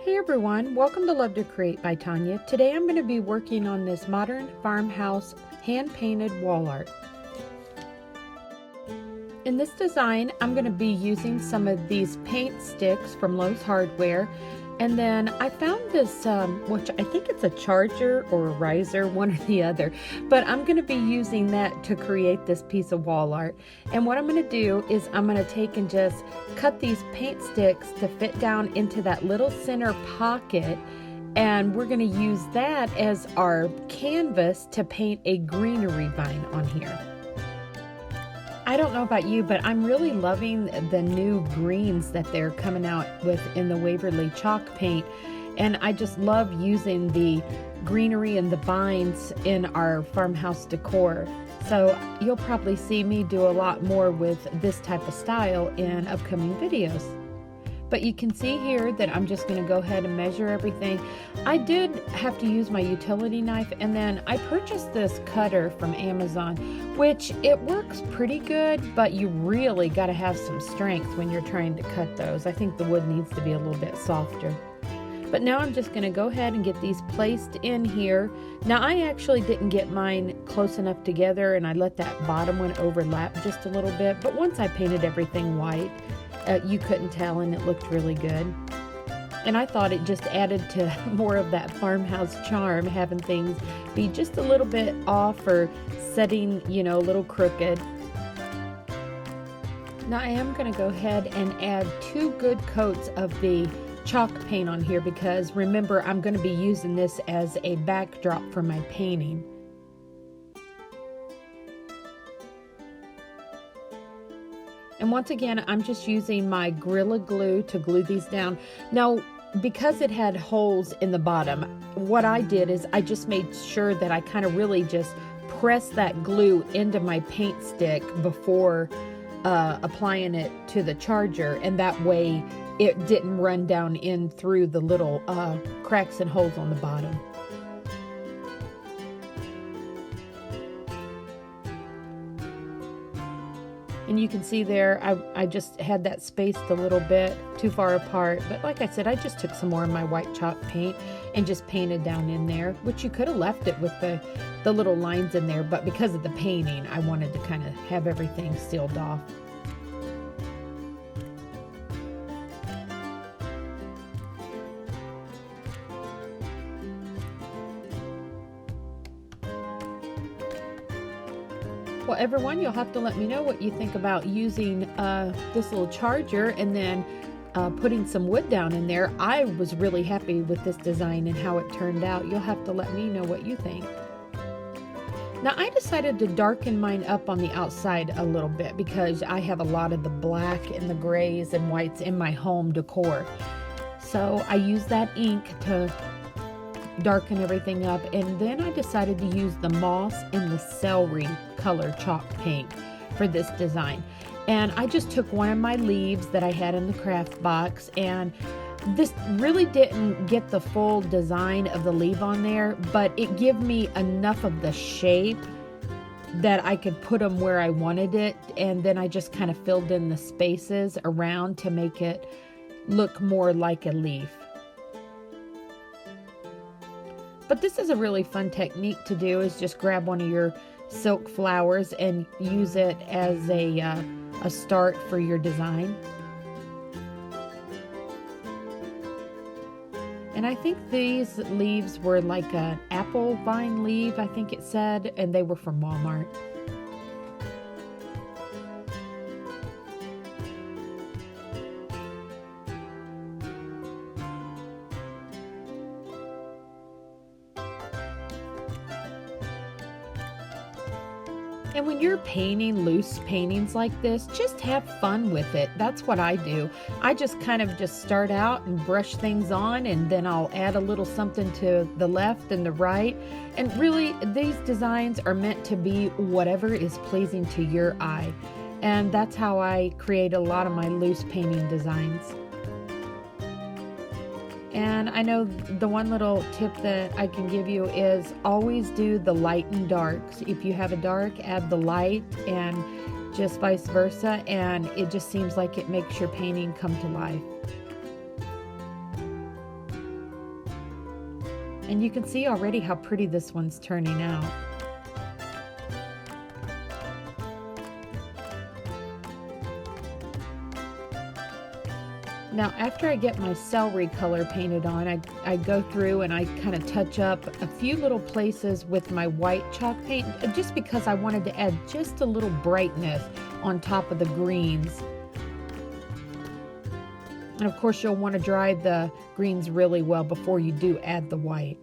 Hey everyone, welcome to Love to Create by Tonya. Today I'm going to be working on this Modern Farmhouse hand-painted wall art. In this design, I'm going to be using some of these paint sticks from Lowe's Hardware. And then I found this, which I think it's a charger or a riser, one or the other. But I'm going to be using that to create this piece of wall art. And what I'm going to do is I'm going to take and just cut these paint sticks to fit down into that little center pocket. And we're going to use that as our canvas to paint a greenery vine on here. I don't know about you, but I'm really loving the new greens that they're coming out with in the Waverly chalk paint. And I just love using the greenery and the vines in our farmhouse decor. So you'll probably see me do a lot more with this type of style in upcoming videos. But you can see here that I'm just going to go ahead and measure everything. I did have to use my utility knife, and then I purchased this cutter from Amazon, which it works pretty good, but you really got to have some strength when you're trying to cut those. I think the wood needs to be a little bit softer. But now I'm just going to go ahead and get these placed in here. Now I actually didn't get mine close enough together, and I let that bottom one overlap just a little bit. But once I painted everything white, you couldn't tell, and it looked really good. And I thought it just added to more of that farmhouse charm, having things be just a little bit off or setting, a little crooked. Now I am going to go ahead and add 2 good coats of the chalk paint on here, because remember, I'm going to be using this as a backdrop for my painting. And once again, I'm just using my Gorilla Glue to glue these down. Now, because it had holes in the bottom, what I did is I just made sure that I kind of really just pressed that glue into my paint stick before applying it to the charger, and that way it didn't run down in through the little cracks and holes on the bottom. And you can see there, I just had that spaced a little bit too far apart. But like I said, I just took some more of my white chalk paint and just painted down in there, which you could have left it with the little lines in there. But because of the painting, I wanted to kind of have everything sealed off. Well, everyone, you'll have to let me know what you think about using this little charger and then putting some wood down in there. I was really happy with this design and how it turned out. You'll have to let me know what you think. Now, I decided to darken mine up on the outside a little bit because I have a lot of the black and the grays and whites in my home decor. So I used that ink to darken everything up, and then I decided to use the moss and the celery color chalk paint for this design. And I just took one of my leaves that I had in the craft box, and this really didn't get the full design of the leaf on there, but it gave me enough of the shape that I could put them where I wanted it, and then I just kind of filled in the spaces around to make it look more like a leaf. But this is a really fun technique to do, is just grab one of your silk flowers and use it as a start for your design. And I think these leaves were like an apple vine leaf, I think it said, and they were from Walmart. And when you're painting loose paintings like this, just have fun with it. That's what I do. I just kind of just start out and brush things on, and then I'll add a little something to the left and the right. And really, these designs are meant to be whatever is pleasing to your eye. And that's how I create a lot of my loose painting designs. And I know the one little tip that I can give you is always do the light and darks. If you have a dark, add the light, and just vice versa, and it just seems like it makes your painting come to life. And you can see already how pretty this one's turning out. Now, after I get my celery color painted on, I go through and I kind of touch up a few little places with my white chalk paint, just because I wanted to add just a little brightness on top of the greens. And of course, you'll want to dry the greens really well before you do add the white.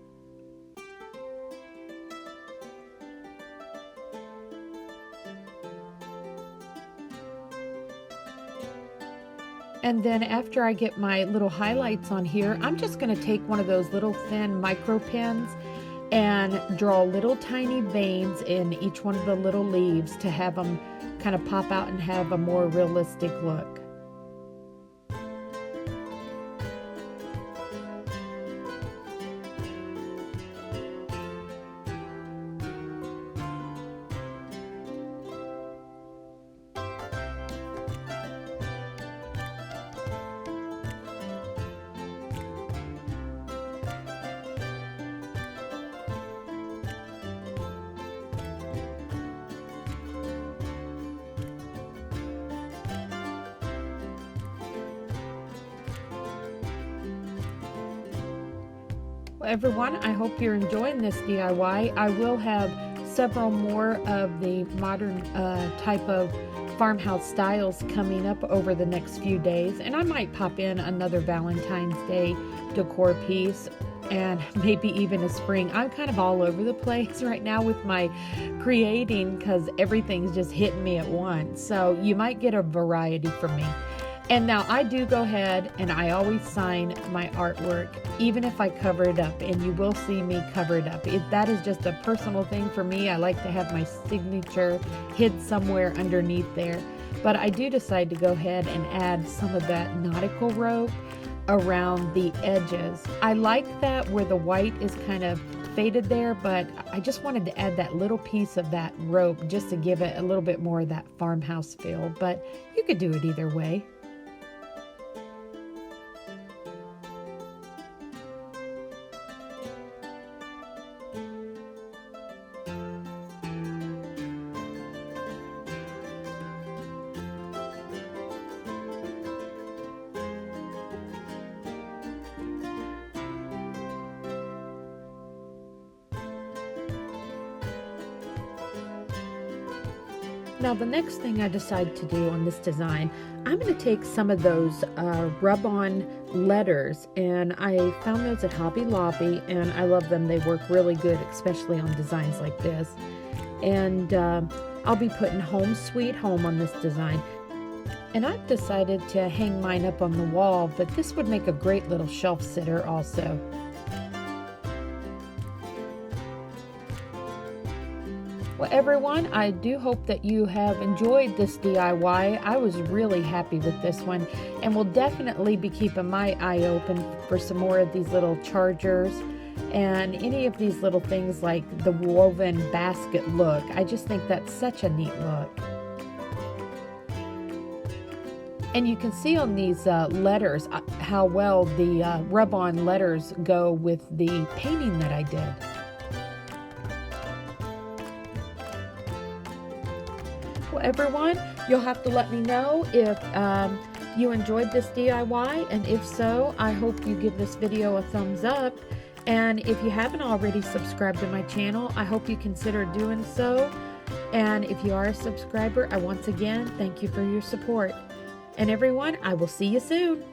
And then after I get my little highlights on here, I'm just going to take one of those little thin micro pens and draw little tiny veins in each one of the little leaves to have them kind of pop out and have a more realistic look. Well, everyone, I hope you're enjoying this DIY. I will have several more of the modern type of farmhouse styles coming up over the next few days, and I might pop in another Valentine's Day decor piece and maybe even a spring. I'm kind of all over the place right now with my creating because everything's just hitting me at once, so you might get a variety from me. And now I do go ahead and I always sign my artwork, even if I cover it up, and you will see me cover it up. That is just a personal thing for me. I like to have my signature hid somewhere underneath there. But I do decide to go ahead and add some of that nautical rope around the edges. I like that where the white is kind of faded there, but I just wanted to add that little piece of that rope just to give it a little bit more of that farmhouse feel. But you could do it either way. Now the next thing I decide to do on this design, I'm going to take some of those rub-on letters, and I found those at Hobby Lobby and I love them. They work really good, especially on designs like this. And I'll be putting Home Sweet Home on this design. And I've decided to hang mine up on the wall, but this would make a great little shelf sitter also. Well, everyone, I do hope that you have enjoyed this DIY. I was really happy with this one, and will definitely be keeping my eye open for some more of these little chargers and any of these little things like the woven basket look. I just think that's such a neat look. And you can see on these letters how well the rub-on letters go with the painting that I did. Well, everyone, you'll have to let me know if you enjoyed this DIY, and if so, I hope you give this video a thumbs up. And if you haven't already subscribed to my channel, I hope you consider doing so. And if you are a subscriber, I once again thank you for your support. And everyone, I will see you soon.